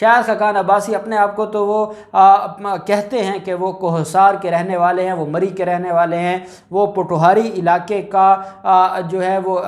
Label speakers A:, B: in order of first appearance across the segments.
A: شاہد خاقان عباسی اپنے آپ کو تو وہ کہتے ہیں کہ وہ کوہسار کے رہنے والے ہیں، وہ مری کے رہنے والے ہیں، وہ پٹوہاری علاقے کا جو ہے وہ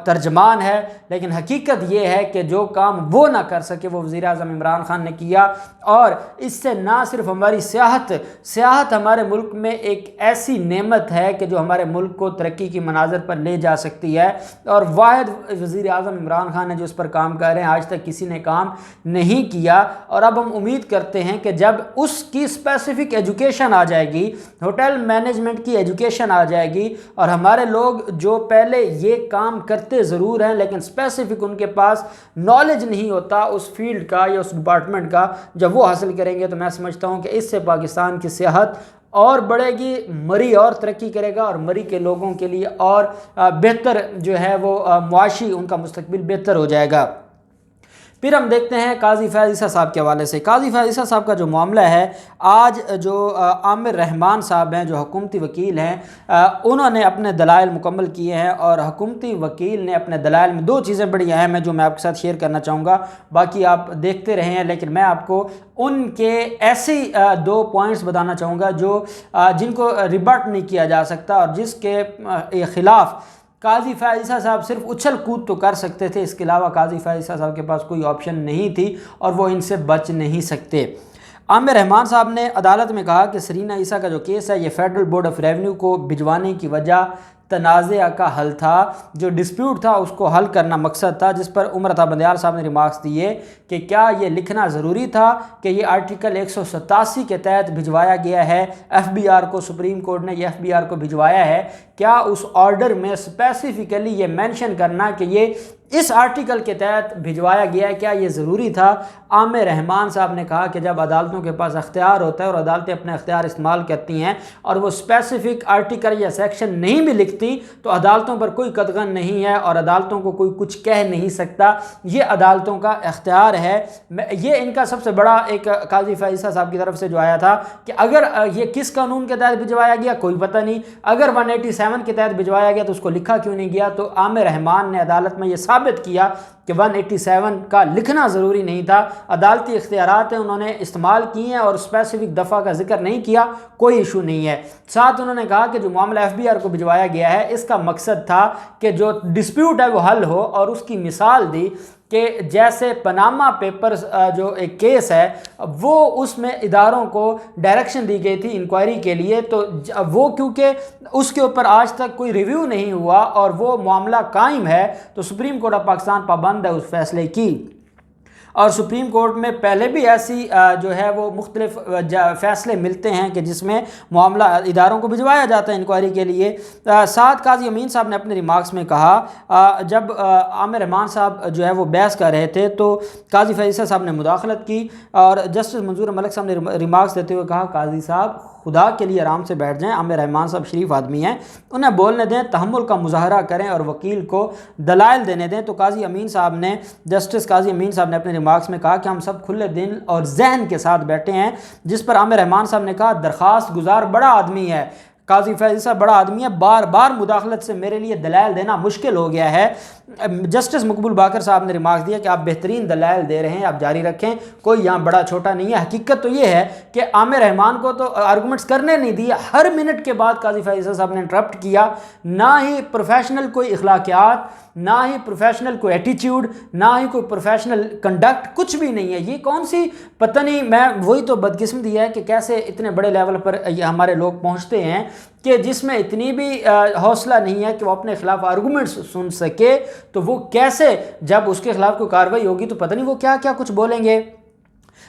A: ترجمان ہے، لیکن حقیقت یہ ہے کہ جو کام وہ نہ کر سکے وہ وزیر اعظم عمران خان نے کیا، اور اس سے نہ صرف ہماری سیاحت ہمارے ملک میں ایک ایسی نعمت ہے کہ جو ہمارے ملک کو ترقی کی مناظر پر لے جا سکتی ہے، اور واحد وزیر اعظم عمران خان نے جو اس پر کام کر رہے ہیں، آج تک کسی نے کام نہیں کیا، اور اب ہم امید کرتے ہیں کہ جب اس کی اسپیسیفک ایجوکیشن آ جائے گی، ہوٹل مینجمنٹ کی ایجوکیشن آ جائے گی، اور ہمارے لوگ جو پہلے یہ کام کرتے ضرور ہیں لیکن اسپیسیفک ان کے پاس نالج نہیں ہوتا اس فیلڈ کا یا اس ڈپارٹمنٹ کا، جب وہ حاصل کریں گے تو میں سمجھتا ہوں کہ اس سے پاکستان کی سیاحت اور بڑھے گی، مری اور ترقی کرے گا، اور مری کے لوگوں کے لیے اور بہتر جو ہے وہ معاشی ان کا مستقبل بہتر ہو جائے گا۔ پھر ہم دیکھتے ہیں قاضی فیاض عیسیٰ صاحب کے حوالے سے۔ قاضی فیاض عیسیٰ صاحب کا جو معاملہ ہے، آج جو عامر رحمان صاحب ہیں جو حکومتی وکیل ہیں، انہوں نے اپنے دلائل مکمل کیے ہیں، اور حکومتی وکیل نے اپنے دلائل میں دو چیزیں بڑی اہم ہیں جو میں آپ کے ساتھ شیئر کرنا چاہوں گا، باقی آپ دیکھتے رہے ہیں، لیکن میں آپ کو ان کے ایسی دو پوائنٹس بتانا چاہوں گا جو جن کو ریبٹ نہیں کیا جا سکتا، اور جس کے خلاف قاضی فیاض عیسیٰ صاحب صرف اچھل کود تو کر سکتے تھے، اس کے علاوہ قاضی فیاض عیسیٰ صاحب کے پاس کوئی آپشن نہیں تھی، اور وہ ان سے بچ نہیں سکتے۔ عامر رحمان صاحب نے عدالت میں کہا کہ سرینا عیسیٰ کا جو کیس ہے یہ فیڈرل بورڈ آف ریونیو کو بھجوانے کی وجہ تنازعہ کا حل تھا، جو ڈسپیوٹ تھا اس کو حل کرنا مقصد تھا، جس پر عمر عطا بندیال صاحب نے ریمارکس دیے کہ کیا یہ لکھنا ضروری تھا کہ یہ آرٹیکل 187 کے تحت بھجوایا گیا ہے، ایف بی آر کو، سپریم کورٹ نے یہ ایف بی آر کو بھجوایا ہے، کیا اس آرڈر میں اسپیسیفکلی یہ مینشن کرنا کہ یہ اس آرٹیکل کے تحت بھجوایا گیا ہے، کیا یہ ضروری تھا؟ عامر رحمان صاحب نے کہا کہ جب عدالتوں کے پاس اختیار ہوتا ہے اور عدالتیں اپنے اختیار استعمال کرتی ہیں اور وہ اسپیسیفک آرٹیکل یا سیکشن نہیں بھی لکھتی تو عدالتوں پر کوئی قدغن نہیں ہے اور عدالتوں کو کوئی کچھ کہہ نہیں سکتا، یہ عدالتوں کا اختیار ہے۔ یہ ان کا سب سے بڑا ایک قاضی فیاض عیسیٰ صاحب کی طرف سے جو آیا تھا کہ اگر یہ کس قانون کے تحت بھجوایا گیا کوئی پتہ نہیں، اگر 187 کے تحت بھجوایا گیا تو اس کو لکھا کیوں نہیں گیا؟ تو عامر رحمان نے عدالت میں یہ ثابت کیا کہ 187 کا لکھنا ضروری نہیں تھا، عدالتی اختیارات ہیں انہوں نے استعمال کیے ہیں اور اسپیسیفک دفعہ کا ذکر نہیں کیا، کوئی ایشو نہیں ہے۔ ساتھ انہوں نے کہا کہ جو معاملہ ایف بی آر کو بھجوایا گیا ہے اس کا مقصد تھا کہ جو ڈسپیوٹ ہے وہ حل ہو، اور اس کی مثال دی کہ جیسے پاناما پیپرز جو ایک کیس ہے وہ اس میں اداروں کو ڈائریکشن دی گئی تھی انکوائری کے لیے، تو وہ کیونکہ اس کے اوپر آج تک کوئی ریویو نہیں ہوا اور وہ معاملہ قائم ہے تو سپریم کورٹ آف پاکستان پابند ہے اس فیصلے کی، اور سپریم کورٹ میں پہلے بھی ایسی جو ہے وہ مختلف فیصلے ملتے ہیں کہ جس میں معاملہ اداروں کو بھجوایا جاتا ہے انکوائری کے لیے۔ ساتھ قاضی امین صاحب نے اپنے ریمارکس میں کہا، جب عامر رحمان صاحب جو ہے وہ بحث کر رہے تھے تو قاضی فیاض عیسیٰ صاحب نے مداخلت کی، اور جسٹس منظور ملک صاحب نے ریمارکس دیتے ہوئے کہا قاضی صاحب خدا کے لیے آرام سے بیٹھ جائیں، عامر رحمان صاحب شریف آدمی ہیں، انہیں بولنے دیں، تحمل کا مظاہرہ کریں اور وکیل کو دلائل دینے دیں۔ تو قاضی امین صاحب نے، جسٹس قاضی امین صاحب نے اپنے ریمارکس میں کہا کہ ہم سب کھلے دل اور ذہن کے ساتھ بیٹھے ہیں، جس پر عامر رحمان صاحب نے کہا درخواست گزار بڑا آدمی ہے، قاضی فیاض عیسیٰ بڑا آدمی ہے، بار بار مداخلت سے میرے لیے دلائل دینا مشکل ہو گیا ہے۔ جسٹس مقبول باقر صاحب نے ریمارکس دیا کہ آپ بہترین دلائل دے رہے ہیں، آپ جاری رکھیں، کوئی یہاں بڑا چھوٹا نہیں ہے۔ حقیقت تو یہ ہے کہ عامر رحمان کو تو آرگومنٹس کرنے نہیں دیے، ہر منٹ کے بعد قاضی فیاض عیسیٰ صاحب نے انٹرپٹ کیا، نہ ہی پروفیشنل کوئی اخلاقیات، نہ ہی پروفیشنل کوئی ایٹیچیوڈ، نہ ہی کوئی پروفیشنل کنڈکٹ، کچھ بھی نہیں ہے۔ یہ کون سی پتہ نہیں، میں وہی تو بدقسمتی ہے کہ کیسے اتنے بڑے لیول پر ہمارے لوگ پہنچتے ہیں کہ جس میں اتنی بھی حوصلہ نہیں ہے کہ وہ اپنے خلاف آرگومنٹس سن سکے، تو وہ کیسے جب اس کے خلاف کوئی کارروائی ہوگی تو پتہ نہیں وہ کیا کیا کچھ بولیں گے۔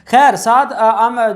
A: خیر، ساتھ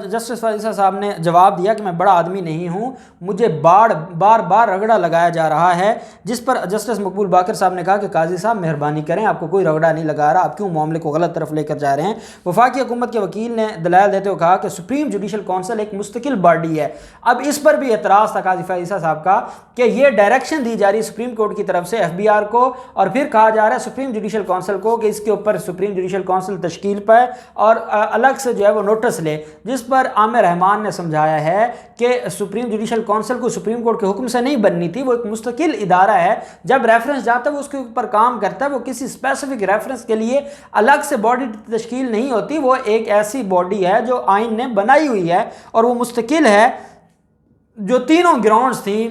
A: جسٹس فیاض عیسیٰ صاحب نے جواب دیا کہ میں بڑا آدمی نہیں ہوں، مجھے بار بار رگڑا لگایا جا رہا ہے، جس پر جسٹس مقبول باقر صاحب نے کہا کہ قاضی صاحب مہربانی کریں، آپ کو کوئی رگڑا نہیں لگا رہا، آپ کیوں معاملے کو غلط طرف لے کر جا رہے ہیں۔ وفاقی حکومت کے وکیل نے دلائل دیتے ہوئے کہا کہ سپریم جوڈیشل کونسل ایک مستقل باڈی ہے۔ اب اس پر بھی اعتراض تھا قاضی فیاض عیسیٰ صاحب کا کہ یہ ڈائریکشن دی جا رہی سپریم کورٹ کی طرف سے ایف بی آر کو، اور پھر کہا جا رہا ہے سپریم جوڈیشل کونسل کو کہ اس کے اوپر سپریم جوڈیشل کونسل تشکیل پائے، اور الگ سے جو ہے وہ نوٹس لے، جس پر عامر رحمان نے سمجھایا ہے کہ سپریم جوڈیشل کونسل کو سپریم کورٹ کے حکم سے نہیں بننی تھی، وہ ایک مستقل ادارہ ہے، جب ریفرنس جاتا ہے وہ اس کے اوپر کام کرتا ہے، وہ کسی اسپیسیفک ریفرنس کے لیے الگ سے باڈی تشکیل نہیں ہوتی، وہ ایک ایسی باڈی ہے جو آئین نے بنائی ہوئی ہے اور وہ مستقل ہے۔ جو تینوں گراؤنڈز تھیں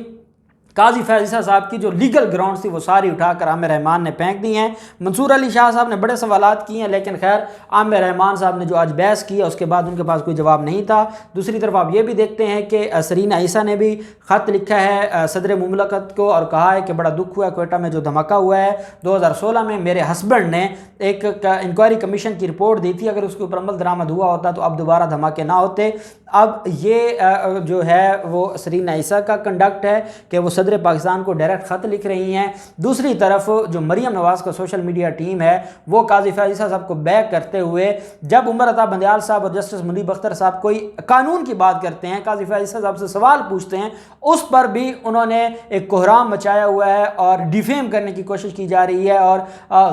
A: قاضی فیض عیسیٰ صاحب کی، جو لیگل گراؤنڈز تھی، وہ ساری اٹھا کر عامر رحمان نے پھینک دی ہیں۔ منصور علی شاہ صاحب نے بڑے سوالات کیے ہیں، لیکن خیر عامر رحمان صاحب نے جو آج بحث کی ہے اس کے بعد ان کے پاس کوئی جواب نہیں تھا۔ دوسری طرف آپ یہ بھی دیکھتے ہیں کہ سرینا عیسیٰ نے بھی خط لکھا ہے صدر مملکت کو اور کہا ہے کہ بڑا دکھ ہوا ہے کوئٹہ میں جو دھماکہ ہوا ہے 2016 میں، میرے ہسبینڈ نے ایک انکوائری کمیشن کی رپورٹ دی تھی، اگر اس کے اوپر عمل درآمد ہوا ہوتا تو اب دوبارہ دھماکے نہ ہوتے۔ اب یہ جو ہے وہ سرینا عیسیٰ کا کنڈکٹ ہے کہ وہ صدر پاکستان کو ڈائریکٹ خط لکھ رہی ہیں۔ دوسری طرف جو مریم نواز کا سوشل میڈیا ٹیم ہے وہ قاضی فیض عیسیٰ صاحب کو بیک کرتے ہوئے جب عمر عطا بندیال صاحب اور جسٹس منیب اختر صاحب کوئی قانون کی بات کرتے ہیں، قاضی فیض عیسیٰ صاحب سے سوال پوچھتے ہیں، اس پر بھی انہوں نے ایک کوہرام مچایا ہوا ہے اور ڈیفیم کرنے کی کوشش کی جا رہی ہے اور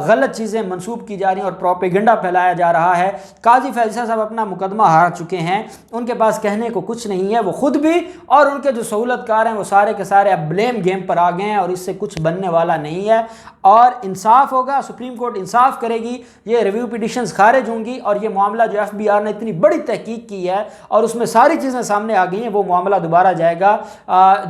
A: غلط چیزیں منسوب کی جا رہی ہیں اور پروپیگنڈا پھیلایا جا رہا ہے۔ قاضی فیض عیسیٰ صاحب اپنا مقدمہ ہار چکے ہیں، ان کے پاس کہنے کو کچھ نہیں ہے، وہ خود بھی اور ان کے جو سہولت کار ہیں وہ سارے کے سارے اب بلیم گیم پر آ گئے ہیں اور اس سے کچھ بننے والا نہیں ہے اور انصاف ہوگا، سپریم کورٹ انصاف کرے گی، یہ ریویو پیٹیشنز خارج ہوں گی اور یہ معاملہ جو ایف بی آر نے اتنی بڑی تحقیق کی ہے اور اس میں ساری چیزیں سامنے آ گئی ہیں، وہ معاملہ دوبارہ جائے گا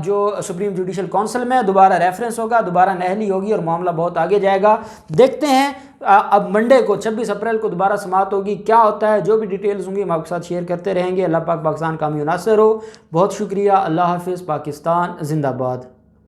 A: جو سپریم جوڈیشل کونسل میں، دوبارہ ریفرنس ہوگا، دوبارہ نہلی ہوگی اور معاملہ بہت آگے جائے گا۔ دیکھتے ہیں اب منڈے کو 26 اپریل کو دوبارہ سماعت ہوگی، کیا ہوتا ہے، جو بھی ڈیٹیلز ہوں گی ہم آپ کے ساتھ شیئر کرتے رہیں گے۔ اللہ پاک پاکستان کامیاب ناصر ہو۔ بہت شکریہ، اللہ حافظ، پاکستان زندہ باد۔